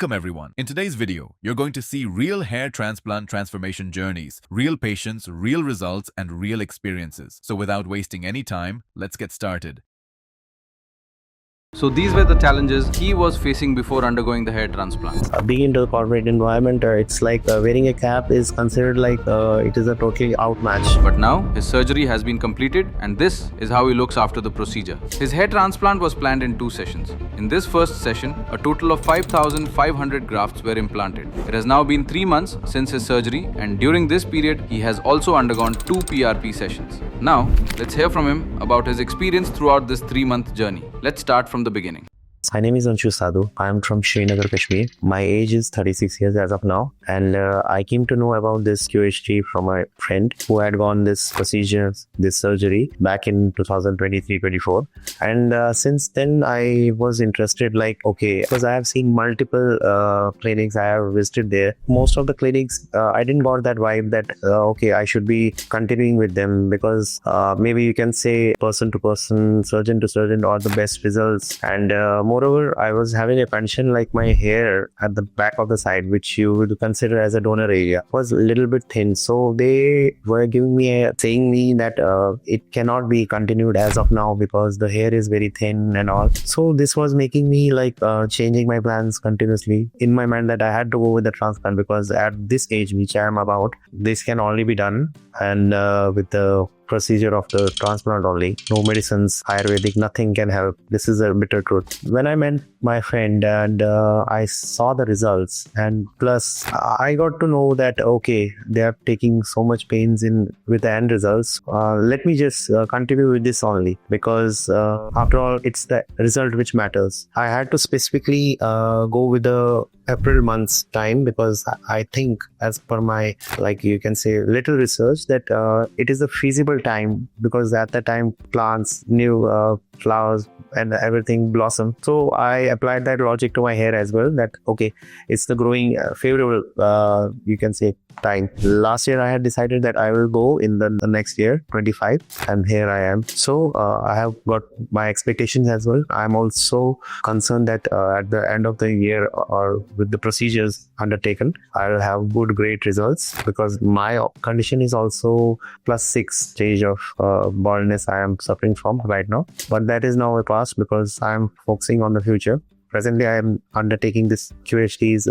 Welcome everyone. In today's video, you're going to see real hair transplant transformation journeys, real patients, real results, and real experiences. So without wasting any time, let's get started. So these were the challenges he was facing before undergoing the hair transplant. Being into the corporate environment, it's like wearing a cap is considered like it is a totally outmatch. But now his surgery has been completed and this is how he looks after the procedure. His hair transplant was planned in 2 sessions. In this first session, a total of 5,500 grafts were implanted. It has now been 3 months since his surgery, and during this period, he has also undergone 2 PRP sessions. Now, let's hear from him about his experience throughout this 3-month journey. Let's start from the beginning. My name is Anshu Sadhu. I am from Srinagar, Kashmir. My age is 36 years as of now. And I came to know about this QHT from my friend who had gone this procedure, this surgery back in 2023-24. And since then, I was interested because I have seen multiple clinics I have visited there. Most of the clinics, I didn't got that vibe that, I should be continuing with them because maybe you can say person to person, surgeon to surgeon are the best results. And moreover, I was having a condition like my hair at the back of the side, which you would consider as a donor area, was a little bit thin. So they were giving me saying me that it cannot be continued as of now because the hair is very thin and all. So this was making me changing my plans continuously in my mind that I had to go with the transplant because at this age which I am about, this can only be done and with the procedure of the transplant only. No medicines, Ayurvedic, nothing can help. This is a bitter truth. When I met my friend and I saw the results, and plus I got to know that they are taking so much pains in with the end results. Let me just continue with this only because after all, it's the result which matters. I had to specifically go with the April month's time because I think as per my you can say little research that it is a feasible time because at that time plants, new flowers and everything blossom. So I applied that logic to my hair as well that it's the growing favorable you can say time. Last year I had decided that I will go in the next year 25 and here I am. So I have got my expectations as well. I'm also concerned that at the end of the year or with the procedures undertaken, I will have great results because my condition is also +6 stage of baldness I am suffering from right now. But that is now a past because I am focusing on the future. Presently, I am undertaking this QHT's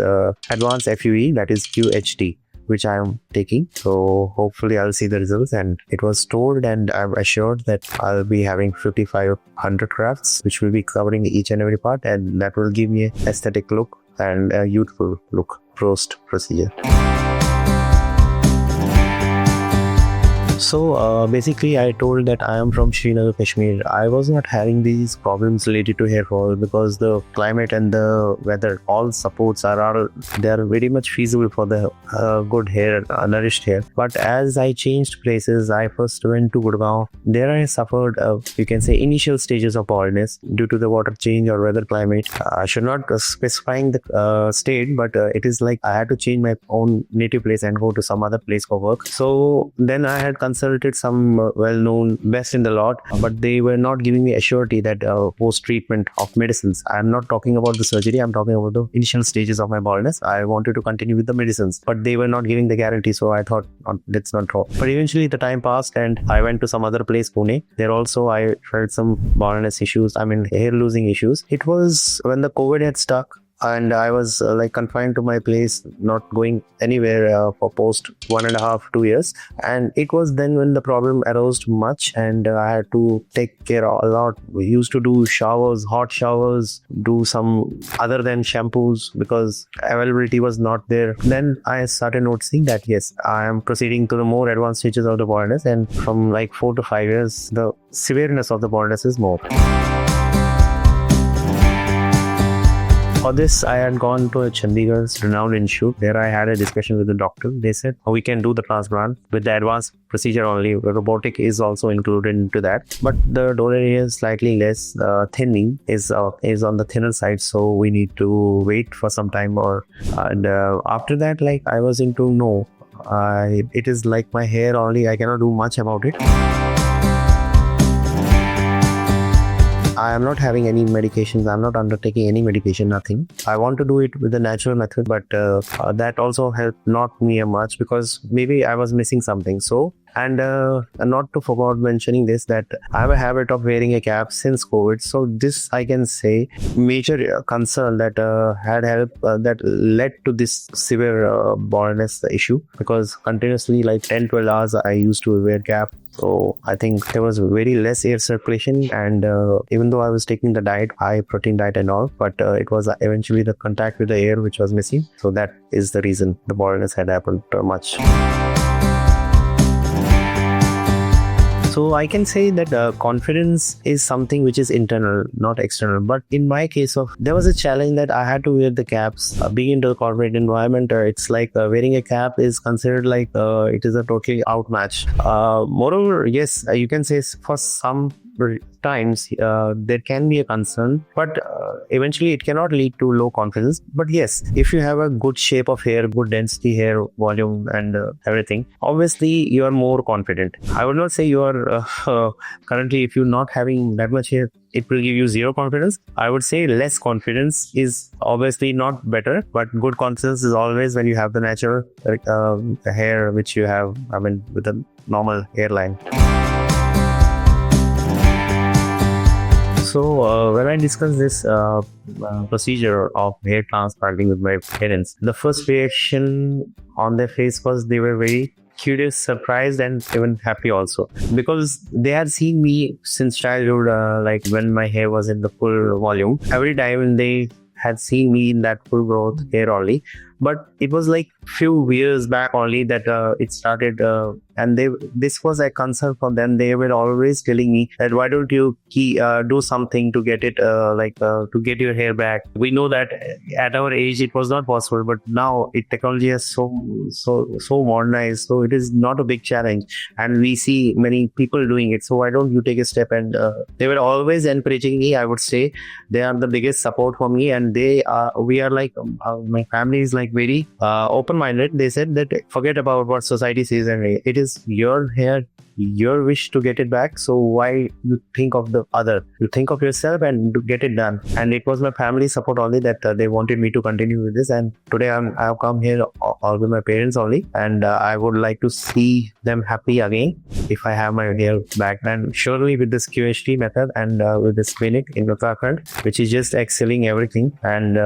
advanced FUE, that is QHT, which I am taking. So hopefully I'll see the results. And it was told and I'm assured that I'll be having 5,500 grafts, which will be covering each and every part. And that will give me an aesthetic look and a youthful look post procedure. So basically I told that I am from Srinagar, Kashmir. I was not having these problems related to hair fall because the climate and the weather, all supports they are very much feasible for the good hair, nourished hair. But as I changed places, I first went to Gurgaon. There I suffered, you can say, initial stages of baldness due to the water change or weather climate. I should not specifying the state, but it is like I had to change my own native place and go to some other place for work. So then I had consulted some well-known best in the lot, but they were not giving me a surety that post-treatment of medicines. I'm not talking about the surgery, I'm talking about the initial stages of my baldness. I wanted to continue with the medicines, but they were not giving the guarantee, so I thought, let's not draw. But eventually the time passed and I went to some other place, Pune. There also I felt some baldness issues, hair losing issues. It was when the COVID had stuck, and I was confined to my place, not going anywhere for post 1.5-2 years. And it was then when the problem arose much and I had to take care a lot. We used to do showers, hot showers, do some other than shampoos because availability was not there. Then I started noticing that yes, I am proceeding to the more advanced stages of the baldness, and from 4 to 5 years, the severeness of the baldness is more. For this, I had gone to a Chandigarh's renowned institute. There I had a discussion with the doctor. They said, we can do the transplant with the advanced procedure only. Robotic is also included into that. But the donor area is slightly less. Thinning is on the thinner side. So we need to wait for some time. And after that, I was into no. It is like my hair only. I cannot do much about it. I am not having any medications. I'm not undertaking any medication, nothing. I want to do it with the natural method, but that also helped not me much because maybe I was missing something. So, and not to forget mentioning this, that I have a habit of wearing a cap since COVID. So this, I can say, major concern that had helped that led to this severe baldness issue, because continuously like 10-12 hours I used to wear cap. So I think there was very less air circulation, and even though I was taking the diet, high protein diet and all, but it was eventually the contact with the air which was missing. So that is the reason the baldness had happened much. So I can say that confidence is something which is internal, not external. But in my case, there was a challenge that I had to wear the caps. Being into the corporate environment, it's like wearing a cap is considered like it is a totally outmatch. Moreover, yes, you can say for some times there can be a concern, but eventually it cannot lead to low confidence. But yes, if you have a good shape of hair, good density hair volume and everything, obviously you are more confident. I would not say you are currently, if you're not having that much hair, it will give you zero confidence. I would say less confidence is obviously not better, but good confidence is always when you have the natural hair which you have, I mean, with a normal hairline. So when I discussed this procedure of hair transplanting with my parents, the first reaction on their face was they were very curious, surprised, and even happy also, because they had seen me since childhood, like when my hair was in the full volume. Every time they had seen me in that full growth hair only, but it was like few years back only that it started, and this was a concern for them. They were always telling me that why don't you do something to get it to get your hair back. We know that at our age it was not possible, but now technology is so modernized, so it is not a big challenge, and we see many people doing it. So why don't you take a step? And they were always encouraging me. I would say they are the biggest support for me, and we are like my family is like very open-minded. They said that forget about what society says, and it is your hair, your wish to get it back. So why you think of the other? You think of yourself and to get it done. And it was my family support only that they wanted me to continue with this. And today I've come here all with my parents only, and I would like to see them happy again if I have my hair back. And surely with this QHT method and with this clinic in Uttarakhand, which is just excelling everything, and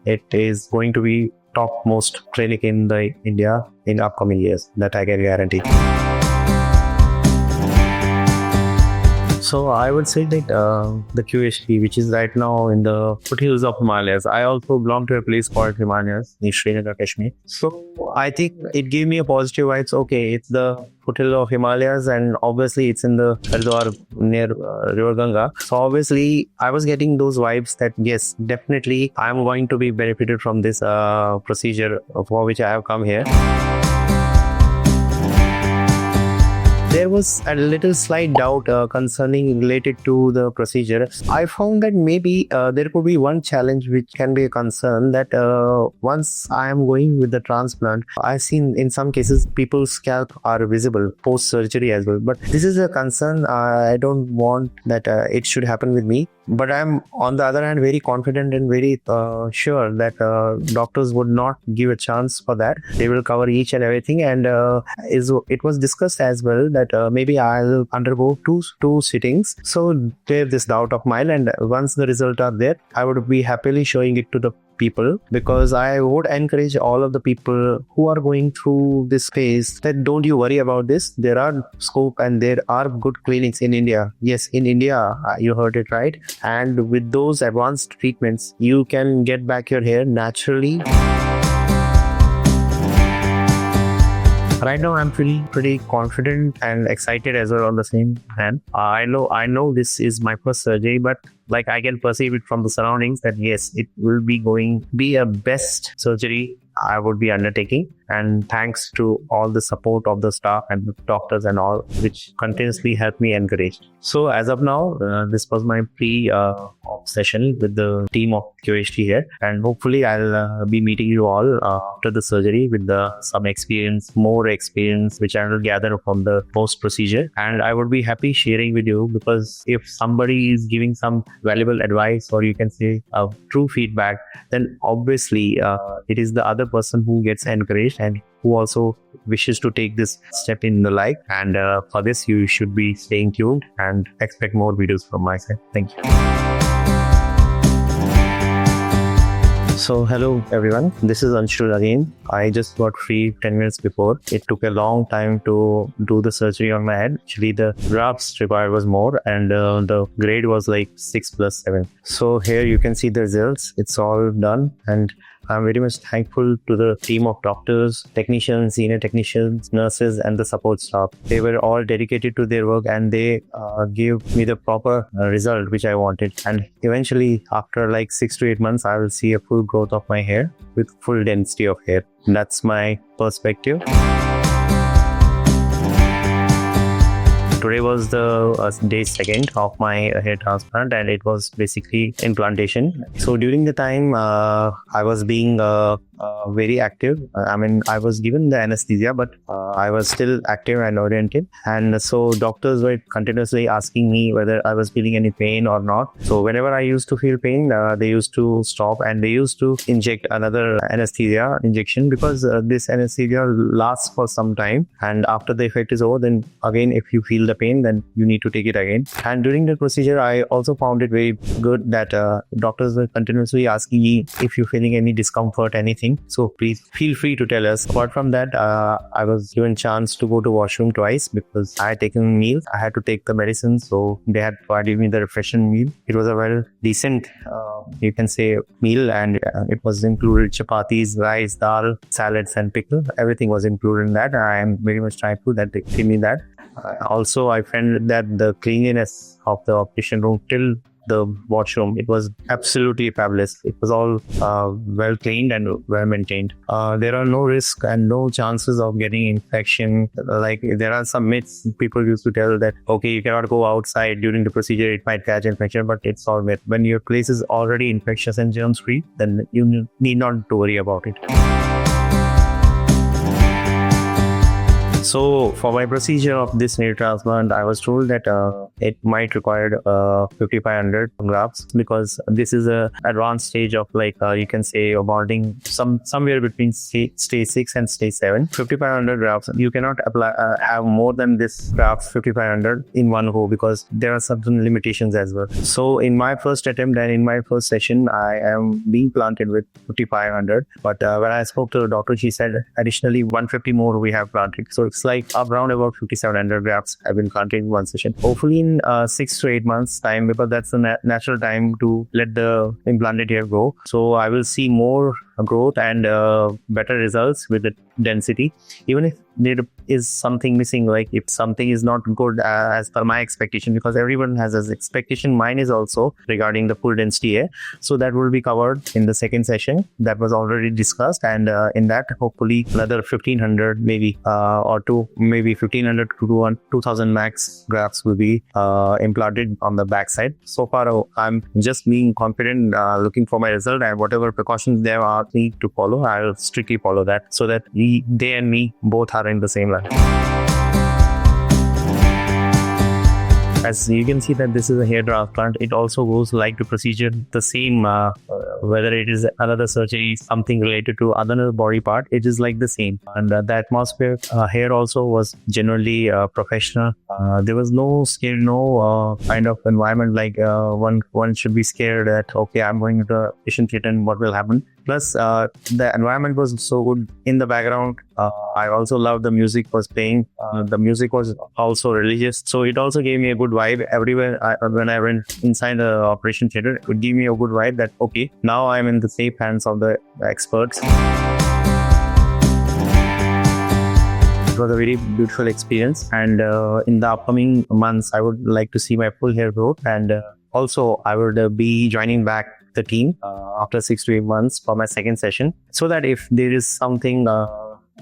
it is going to be topmost clinic in the India in upcoming years, that I can guarantee. So I would say that the QHT, which is right now in the foothills of Himalayas, I also belong to a place called Himalayas in Srinagar, Kashmir. So I think it gave me a positive vibes. Okay, it's the foothill of Himalayas, and obviously it's in the Haridwar near River Ganga. So obviously I was getting those vibes that yes, definitely I'm going to be benefited from this procedure for which I have come here. There was a little slight doubt concerning related to the procedure. I found that maybe there could be one challenge which can be a concern, that once I am going with the transplant, I've seen in some cases people's scalp are visible post surgery as well. But this is a concern. I don't want that it should happen with me. But I'm on the other hand very confident and very sure that doctors would not give a chance for that. They will cover each and everything, and it was discussed as well that maybe I'll undergo two sittings. So clear this doubt of mine, and once the results are there, I would be happily showing it to the people, because I would encourage all of the people who are going through this phase that don't you worry about this. There are scope and there are good clinics in India. Yes, in India, you heard it right. And with those advanced treatments, you can get back your hair naturally. Right now, I'm feeling pretty confident and excited as well on the same hand. I know this is my first surgery, but like I can perceive it from the surroundings that yes, it will be a best surgery I would be undertaking. and thanks to all the support of the staff and the doctors and all, which continuously helped me encourage. So as of now, this was my pre-op session with the team of QHT here, and hopefully I'll be meeting you all after the surgery with some experience, more experience, which I will gather from the post procedure. And I would be happy sharing with you, because if somebody is giving some valuable advice, or you can say true feedback, then obviously it is the other person who gets encouraged and who also wishes to take this step in the life. And for this, you should be staying tuned and expect more videos from my side. Thank you. So hello everyone, this is Anshul again. I just got free 10 minutes before. It took a long time to do the surgery on my head. Actually, the grafts required was more, and the grade was like 6+7. So here you can see the results. It's all done, and I'm very much thankful to the team of doctors, technicians, senior technicians, nurses, and the support staff. They were all dedicated to their work, and they gave me the proper result which I wanted. And eventually, after like 6 to 8 months, I will see a full growth of my hair with full density of hair. That's my perspective. Today was the day 2nd of my hair transplant, and it was basically implantation. So during the time, I was being very active. I was given the anesthesia, but I was still active and oriented. And so doctors were continuously asking me whether I was feeling any pain or not. So whenever I used to feel pain, they used to stop and they used to inject another anesthesia injection, because this anesthesia lasts for some time. And after the effect is over, then again, if you feel the pain, then you need to take it again. And during the procedure, I also found it very good that doctors were continuously asking me if you're feeling any discomfort, anything. So please feel free to tell us. Apart from that, I was given chance to go to washroom twice because I had taken meal. I had to take the medicine, so they had provided me the refreshing meal. It was a well decent, you can say, meal, and it was included chapatis, rice, dal, salads, and pickle. Everything was included in that. I am very much thankful that they gave me that. Also, I found that the cleanliness of the operation room till the washroom, it was absolutely fabulous. It was all well cleaned and well maintained. There are no risks and no chances of getting infection. Like, there are some myths people used to tell that, okay, you cannot go outside during the procedure, it might catch infection, but it's all myth. When your place is already infectious and germs free, then you need not to worry about it. So for my procedure of this hair transplant, I was told that it might require 5,500 grafts, because this is a advanced stage of, like, you can say, bonding somewhere between stage 6 and stage 7. 5,500 grafts. You cannot apply have more than this grafts 5,500 in one go, because there are certain limitations as well. So in my first attempt and in my first session, I am being planted with 5,500. But when I spoke to the doctor, she said additionally 150 more we have planted. So it's like around about 5,700 grafts have been planted in one session. Hopefully in 6 to 8 months time, because that's the natural time to let the implanted hair grow. So I will see more growth and better results with the density. Even if there is something missing, like if something is not good as per my expectation, because everyone has his expectation, mine is also regarding the full density hair. So that will be covered in the second session that was already discussed, and in that hopefully another 1,500 maybe or maybe 1,500 to 2,000 max grafts will be implanted on the backside. So far I'm just being confident, looking for my result, and whatever precautions there are need to follow, I'll strictly follow that, so that they and me both are in the same line. As you can see that this is a hair transplant, it also goes like the procedure the same, whether it is another surgery, something related to another body part, it is like the same. And the atmosphere here also was generally professional. There was no scare, no kind of environment like one should be scared that, okay, I'm going to the patient theater and what will happen. Plus, the environment was so good in the background. I also loved the music was playing. The music was also religious. So it also gave me a good vibe everywhere. When I went inside the operation theater, it would give me a good vibe that, okay, now I'm in the safe hands of the experts. It was a very beautiful experience. And in the upcoming months, I would like to see my full hair growth. And also, I would be joining back the team after 6 to 8 months for my second session, so that if there is something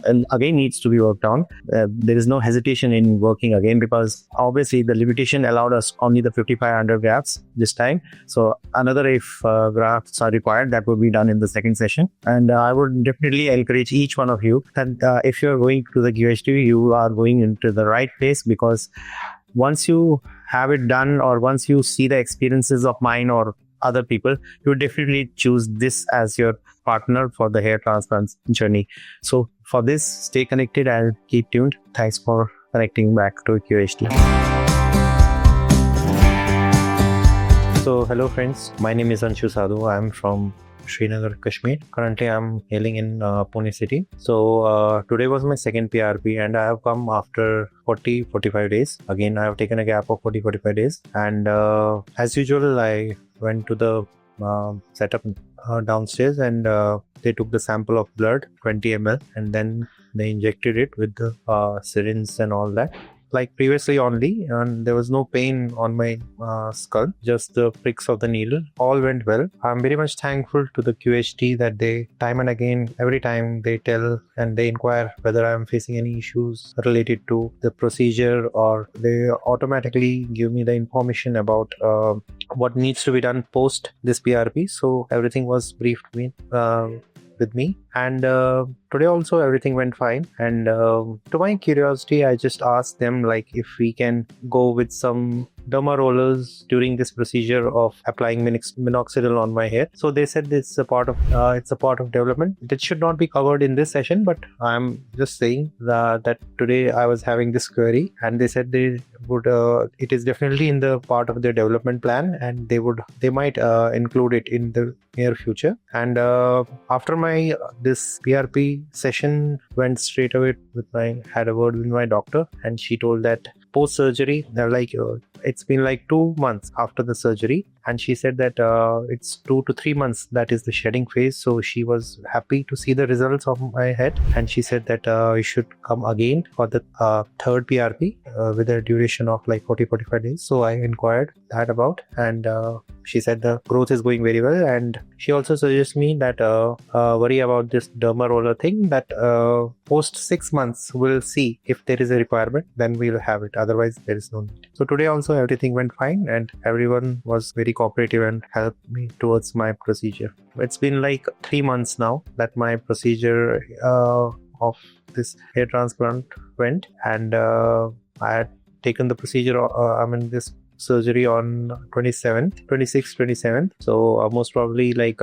and again needs to be worked on. There is no hesitation in working again, because obviously the limitation allowed us only the 5500 grafts this time. So another, if grafts are required, that would be done in the second session. And I would definitely encourage each one of you that if you're going to the QHT, you are going into the right place, because once you have it done, or once you see the experiences of mine or other people, you definitely choose this as your partner for the hair transplant journey. So for this, stay connected and keep tuned. Thanks for connecting back to QHT. So hello friends, my name is Anshu Sadhu. I'm from Srinagar, Kashmir. Currently, I'm hailing in Pune city. So today was my second PRP, and I have come after 40-45 days. Again, I have taken a gap of 40-45 days. And as usual, I went to the setup downstairs, and they took the sample of blood, 20 ml, and then they injected it with the syringe and all that. Like previously only, and there was no pain on my skull, just the pricks of the needle. All went well. I'm very much thankful to the QHT that they, time and again, every time they tell and they inquire whether I'm facing any issues related to the procedure, or they automatically give me the information about what needs to be done post this PRP. So everything was briefed with me, and today also everything went fine. And to my curiosity, I just asked them like if we can go with some derma rollers during this procedure of applying minoxidil on my hair. So they said it's a part of development. It should not be covered in this session, but I'm just saying that today I was having this query, and they said they would it is definitely in the part of their development plan, and they might include it in the near future. And after my this PRP session, went straight away had a word with my doctor, and she told that post surgery, it's been like 2 months after the surgery, and she said that it's 2 to 3 months that is the shedding phase. So she was happy to see the results of my head, and she said that I should come again for the third PRP with a duration of like 40-45 days. So I inquired that about, and she said the growth is going very well, and she also suggests me that worry about this derma roller thing, that post 6 months we'll see if there is a requirement, then we'll have it, otherwise there is no need. So today also everything went fine, and everyone was very cooperative and helped me towards my procedure. It's been like 3 months now that my procedure of this hair transplant went, and I had taken the procedure, this surgery on 27th. So most probably like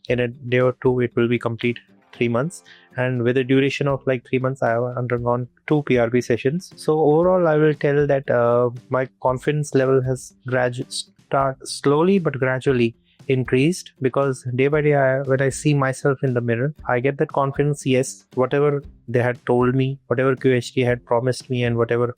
in a day or two it will be complete 3 months, and with a duration of like 3 months I have undergone 2 PRP sessions. So overall I will tell that my confidence level has slowly but gradually increased, because day by day when I see myself in the mirror, I get that confidence. Yes, whatever they had told me, whatever QHT had promised me, and whatever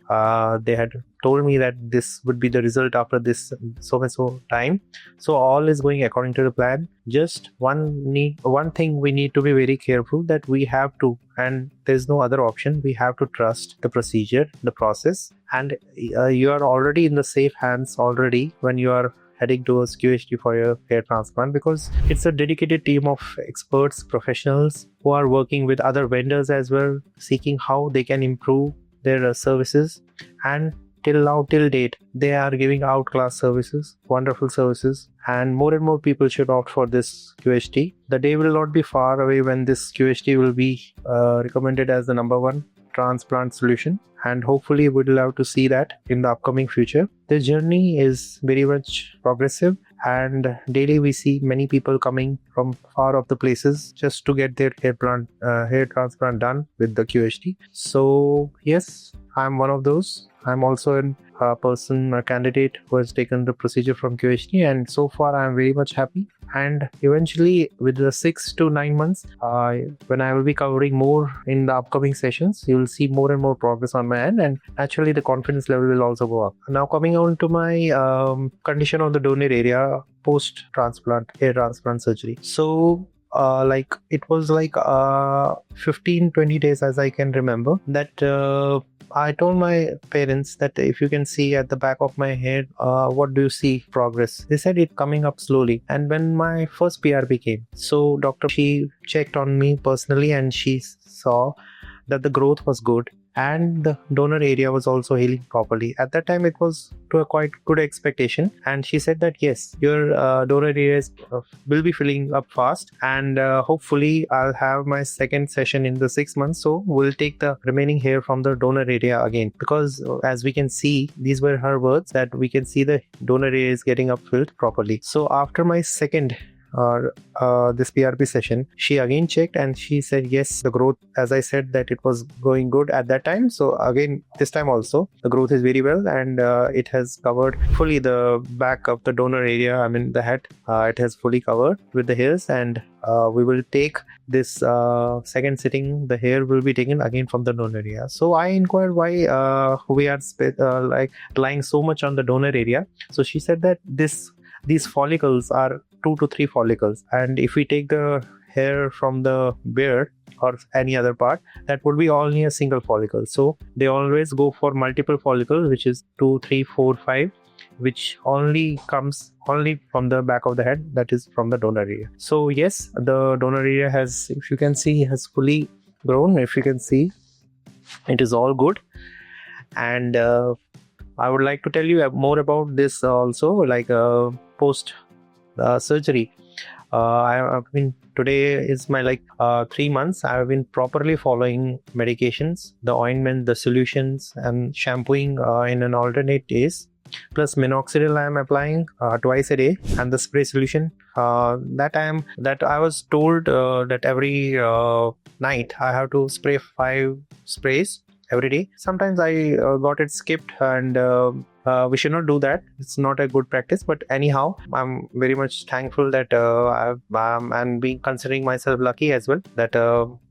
they had told me that this would be the result after this so and so time, so all is going according to the plan. Just one thing we need to be very careful, that we have to, and there's no other option, we have to trust the procedure, the process, and you are already in the safe hands already when you are heading towards QHT for your hair transplant, because it's a dedicated team of experts, professionals who are working with other vendors as well, seeking how they can improve their services. And till date, they are giving outclass services, wonderful services, and more people should opt for this QHT. The day will not be far away when this QHT will be recommended as the number one transplant solution, and hopefully we'd love to see that in the upcoming future. The journey is very much progressive, and daily we see many people coming from far off the places just to get their hair transplant done with the QHT. So yes, I'm one of those. I'm also a candidate who has taken the procedure from QHT, and so far I'm very much happy. And eventually, with the 6 to 9 months, when I will be covering more in the upcoming sessions, you will see more and more progress on my end, and actually the confidence level will also go up. Now coming on to my condition of the donor area post transplant, hair transplant surgery. So it was like 15-20 days, as I can remember, that I told my parents that if you can see at the back of my head, what do you see progress? They said it coming up slowly. And when my first PRP came, so doctor, she checked on me personally, and she saw that the growth was good and the donor area was also healing properly. At that time, it was to a quite good expectation, and she said that yes, your donor areas will be filling up fast, and hopefully I'll have my second session in the 6 months. So we'll take the remaining hair from the donor area again, because as we can see, these were her words, that we can see the donor area is getting up filled properly. So after my second this PRP session, she again checked and she said yes, the growth, as I said, that it was going good at that time. So again, this time also the growth is very well, and it has covered fully the back of the donor area. I mean the head, it has fully covered with the hairs, and we will take this second sitting, the hair will be taken again from the donor area. So I inquired why we are like relying so much on the donor area. So she said that these follicles are 2 to 3 follicles, and if we take the hair from the beard or any other part, that would be only a single follicle. So they always go for multiple follicles, which is 2, 3, 4, 5, which only comes only from the back of the head, that is from the donor area. So yes, the donor area has, if you can see, has fully grown. If you can see, it is all good. And I would like to tell you more about this also, like post surgery. I've been, today is my 3 months. I've been properly following medications, the ointment, the solutions, and shampooing in an alternate days. Plus minoxidil I am applying twice a day, and the spray solution that I was told that every night I have to spray 5 sprays every day. Sometimes I got it skipped, and we should not do that. It's not a good practice. But anyhow, I'm very much thankful that I'm being considering myself lucky as well, that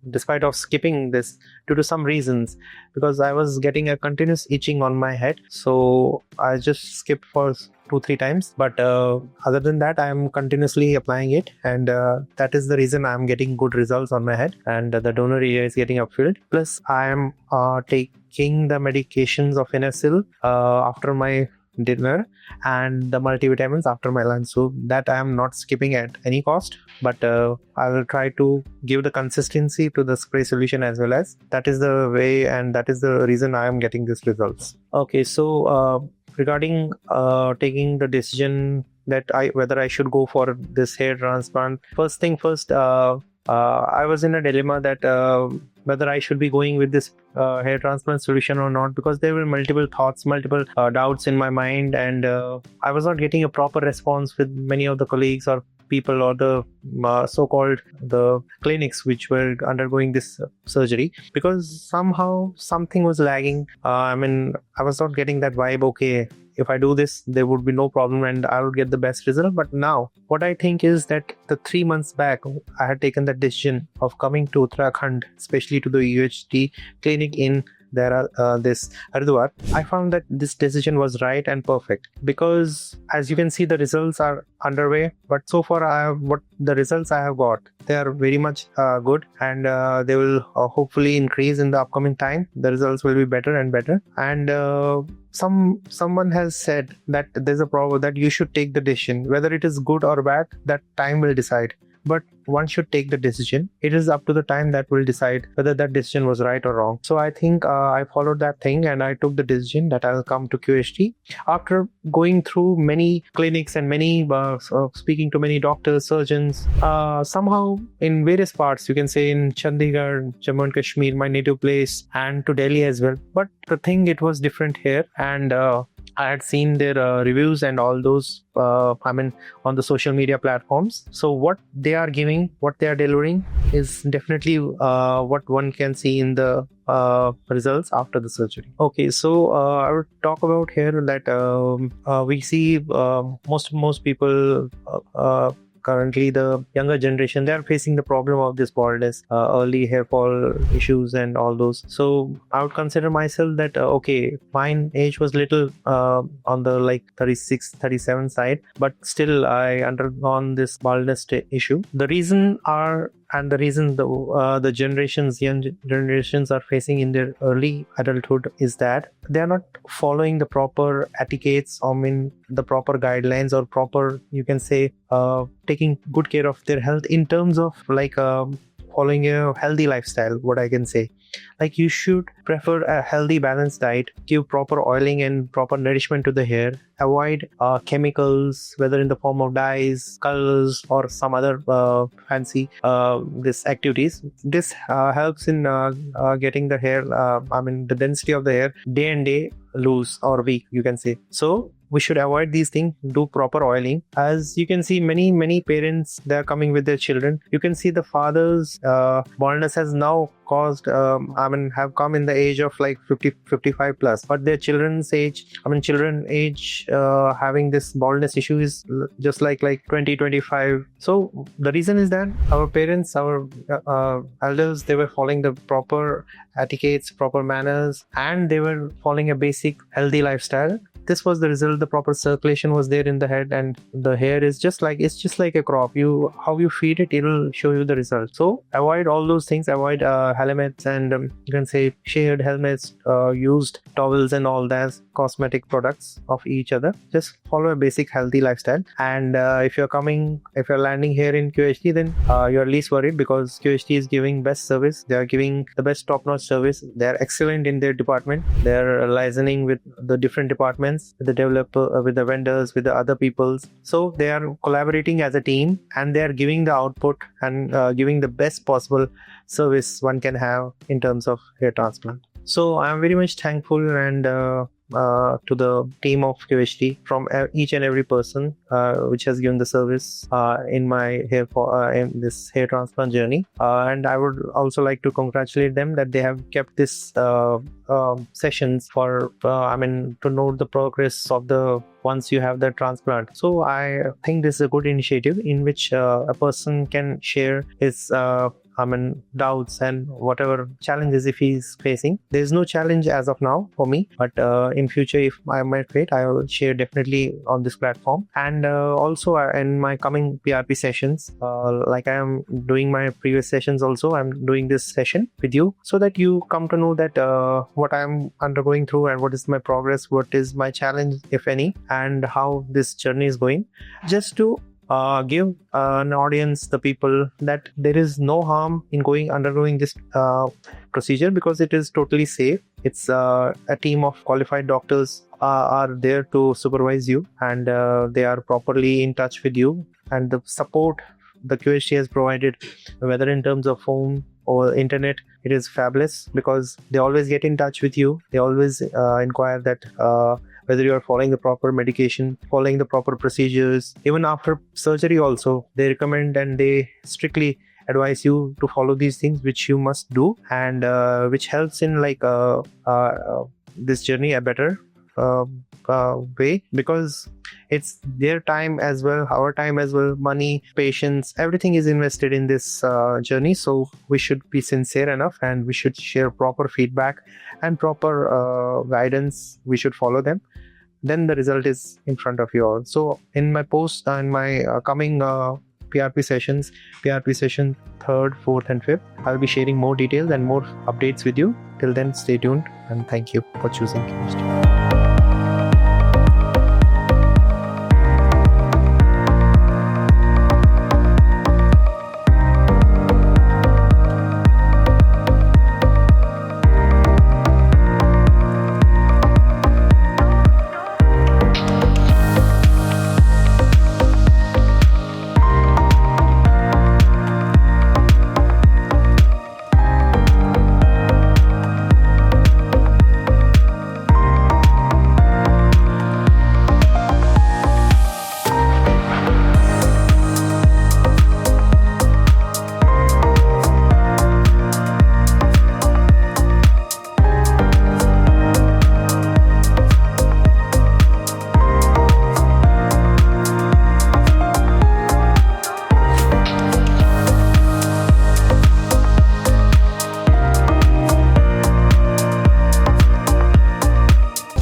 despite of skipping this due to some reasons, because I was getting a continuous itching on my head, so I just skipped for 2-3 times. But other than that, I am continuously applying it, and that is the reason I am getting good results on my head, and the donor area is getting upfilled. Plus I am taking the medications of NSL after my dinner, and the multivitamins after my lunch, so that I am not skipping at any cost. But I will try to give the consistency to the spray solution as well, as that is the way, and that is the reason I am getting these results. Okay, so regarding taking the decision that whether I should go for this hair transplant, first thing first, I was in a dilemma that whether I should be going with this hair transplant solution or not, because there were multiple thoughts, multiple doubts in my mind, and I was not getting a proper response with many of the colleagues or people, or the so-called the clinics which were undergoing this surgery, because somehow something was lagging. I mean, I was not getting that vibe, okay, if I do this, there would be no problem and I would get the best result. But now, what I think is that the 3 months back, I had taken the decision of coming to Uttarakhand, especially to the QHT clinic in this Haridwar. I found that this decision was right and perfect, because as you can see, the results are underway. But so far, what the results I have got, they are very much good, and they will hopefully increase in the upcoming time. The results will be better and better. And someone has said that there's a problem, that you should take the decision, whether it is good or bad, that time will decide. But one should take the decision. It is up to the time that will decide whether that decision was right or wrong. So I think I followed that thing, and I took the decision that I'll come to QHT. After going through many clinics and many speaking to many doctors, surgeons, somehow in various parts, you can say in Chandigarh, Jammu and Kashmir, my native place, and to Delhi as well. But the thing, it was different here, and I had seen their reviews and all those, on the social media platforms. So what they are giving, what they are delivering is definitely what one can see in the results after the surgery. Okay, so I would talk about here that we see most people currently, the younger generation, they are facing the problem of this baldness, early hair fall issues and all those. So I would consider myself that okay, mine age was little on the 36, 37 side, but still I undergone this baldness issue. The reason the young generations are facing in their early adulthood is that they are not following the proper etiquettes, the proper guidelines, or proper, you can say, taking good care of their health in terms of following a healthy lifestyle, what I can say. Like you should prefer a healthy balanced diet, give proper oiling and proper nourishment to the hair, avoid chemicals, whether in the form of dyes, colors, or some other fancy this activities. This helps in getting the hair, the density of the hair day and day loose or weak, you can say. So we should avoid these things, do proper oiling. As you can see, many parents, they are coming with their children. You can see the father's baldness has now caused have come in the age of like 55 plus, but their children's age having this baldness issue is just like 20-25. So the reason is that our parents, our elders, they were following the proper etiquettes, proper manners, and they were following a basic healthy lifestyle. This was the result. The proper circulation was there in the head, and the hair is just like a crop. How you feed it, it'll show you the result. So avoid all those things. Avoid helmets and you can say shared helmets, used towels and all that cosmetic products of each other. Just follow a basic healthy lifestyle. And if you're landing here in QHT, then you're least worried, because QHT is giving best service. They are giving the best top-notch service. They are excellent in their department. They're liaising with the different departments, with the developer, with the vendors, with the other peoples. So they are collaborating as a team, and they are giving the output and giving the best possible service one can have in terms of hair transplant. So I am very much thankful and to the team of QHT, from each and every person which has given the service in my hair in this hair transplant journey. And I would also like to congratulate them that they have kept this sessions for to note the progress of the once you have the transplant. So I think this is a good initiative in which a person can share his doubts and whatever challenges if he's facing. There's no challenge as of now for me, but in future, if I might wait, I will share definitely on this platform. And also in my coming PRP sessions, like I am doing my previous sessions also, I'm doing this session with you so that you come to know that what I'm undergoing through and what is my progress, what is my challenge, if any, and how this journey is going. Just to give an audience, the people, that there is no harm in undergoing this procedure, because it is totally safe. It's a team of qualified doctors are there to supervise you, and they are properly in touch with you, and the support the QHT has provided, whether in terms of phone or internet, it is fabulous, because they always get in touch with you. They always inquire that whether you are following the proper medication, following the proper procedures. Even after surgery also, they recommend and they strictly advise you to follow these things, which you must do, and which helps in this journey a better way, because it's their time as well, our time as well, money, patience, everything is invested in this journey. So we should be sincere enough, and we should share proper feedback and proper guidance. We should follow them. Then the result is in front of you all. So in my post and my coming PRP sessions, PRP session 3rd, 4th and 5th, I'll be sharing more details and more updates with you. Till then, stay tuned, and thank you for choosing QHT.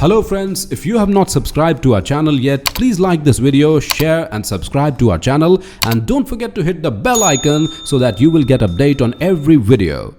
Hello friends, if you have not subscribed to our channel yet, please like this video, share and subscribe to our channel, and don't forget to hit the bell icon so that you will get update on every video.